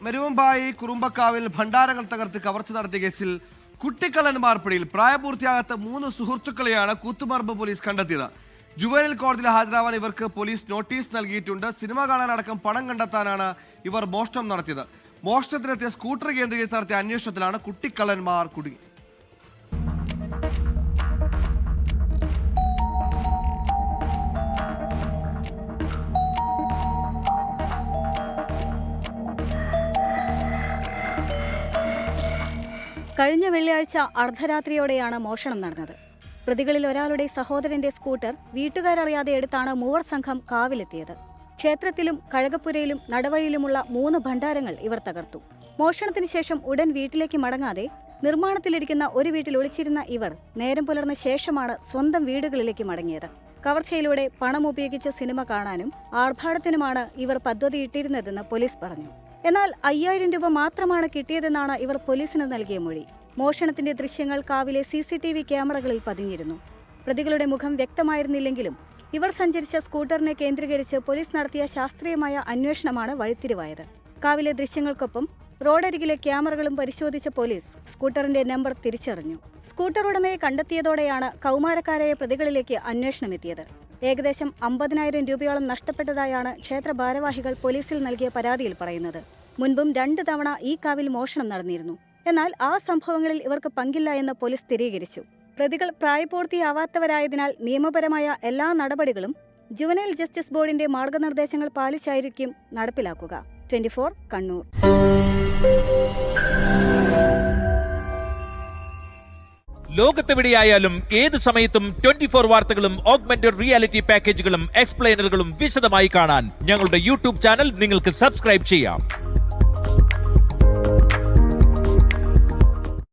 മെരുവമ്പായി കുറുമ്പക്കാവിൽ ഭണ്ഡാരങ്ങൾ തകർത്ത് കവർച്ച നടത്തിയ കേസിൽ കുട്ടിക്കള്ളന്മാർ പിടിയിൽ. പ്രായപൂർത്തിയാകാത്ത 3 സുഹൃത്തുക്കളെയാണ് കൂത്തുപറമ്പ് പോലീസ് കണ്ടെത്തിയത്. ജുവനൈൽ കോടതിയിൽ ഹാജരാവാൻ ഇവർക്ക് പോലീസ് നോട്ടീസ് നൽകിയിട്ടുണ്ട്. സിനിമ കാണാനടക്കം പണം കണ്ടെത്താനാണ് ഇവർ മോഷണം നടത്തിയത്. മോഷണത്തിനെത്തിയ സ്കൂട്ടർ കേന്ദ്രീകരിച്ച് നടത്തിയ അന്വേഷണത്തിലാണ് കുട്ടിക്കള്ളന്മാർ കുടുങ്ങി. കഴിഞ്ഞ വെള്ളിയാഴ്ച അർദ്ധരാത്രിയോടെയാണ് മോഷണം നടന്നത്. പ്രതികളിൽ ഒരാളുടെ സഹോദരന്റെ സ്കൂട്ടർ വീട്ടുകാരറിയാതെ എടുത്താണ് മൂവർ സംഘം കാവിലെത്തിയത്. ക്ഷേത്രത്തിലും കഴകപ്പുരയിലും നടവഴിയിലുമുള്ള 3 ഭണ്ഡാരങ്ങൾ ഇവർ തകർത്തു. മോഷണത്തിന് ശേഷം ഉടൻ വീട്ടിലേക്ക് മടങ്ങാതെ നിർമ്മാണത്തിലിരിക്കുന്ന ഒരു വീട്ടിൽ ഒളിച്ചിരുന്ന ഇവർ നേരം പുലർന്ന ശേഷമാണ് സ്വന്തം വീടുകളിലേക്ക് മടങ്ങിയത്. കവർച്ചയിലൂടെ പണം ഉപയോഗിച്ച് സിനിമ കാണാനും ആർഭാടത്തിനുമാണ് ഇവർ പദ്ധതിയിട്ടിരുന്നതെന്ന് പോലീസ് പറഞ്ഞു. എന്നാൽ 5000 രൂപ മാത്രമാണ് കിട്ടിയതെന്നാണ് ഇവർ പോലീസിന് നൽകിയ മൊഴി. മോഷണത്തിന്റെ ദൃശ്യങ്ങൾ കാവിലെ CCTV ക്യാമറകളിൽ പതിഞ്ഞിരുന്നു. പ്രതികളുടെ മുഖം വ്യക്തമായിരുന്നില്ലെങ്കിലും ഇവർ സഞ്ചരിച്ച സ്കൂട്ടറിനെ കേന്ദ്രീകരിച്ച് പോലീസ് നടത്തിയ ശാസ്ത്രീയമായ അന്വേഷണമാണ് വഴിത്തിരിവായത്. കാവിലെ ദൃശ്യങ്ങൾക്കൊപ്പം റോഡരികിലെ ക്യാമറകളും പരിശോധിച്ച പോലീസ് സ്കൂട്ടറിന്റെ നമ്പർ തിരിച്ചറിഞ്ഞു. സ്കൂട്ടർ ഉടമയെ കണ്ടെത്തിയതോടെയാണ് കൗമാരക്കാരായ പ്രതികളിലേക്ക് അന്വേഷണമെത്തിയത്. ഏകദേശം 50,000 രൂപയോളം നഷ്ടപ്പെട്ടതായാണ് ക്ഷേത്ര ഭാരവാഹികൾ പോലീസിൽ നൽകിയ പരാതിയിൽ പറയുന്നത്. മുൻപും 2 തവണ ഈ കാവിൽ മോഷണം നടന്നിരുന്നു. എന്നാൽ ആ സംഭവങ്ങളിൽ ഇവർക്ക് പങ്കില്ല എന്ന് പോലീസ് സ്ഥിരീകരിച്ചു. പ്രതികൾ പ്രായപൂർത്തിയാവാത്തവരായതിനാൽ നിയമപരമായ എല്ലാ നടപടികളും ജുവനൈൽ ജസ്റ്റിസ് ബോർഡിന്റെ മാർഗനിർദ്ദേശങ്ങൾ പാലിച്ചായിരിക്കും നടപ്പിലാക്കുക. 24 കണ്ണൂർ. ലോകത്തെവിടെയായാലും ഏത് സമയത്തും 24 വാർത്തകളും ഓഗ്മെന്റഡ് റിയാലിറ്റി പാക്കേജുകളും എക്സ്പ്ലെയിനറുകളും വിശദമായി കാണാൻ ഞങ്ങളുടെ യൂട്യൂബ് ചാനൽ നിങ്ങൾക്ക് സബ്സ്ക്രൈബ് ചെയ്യാം.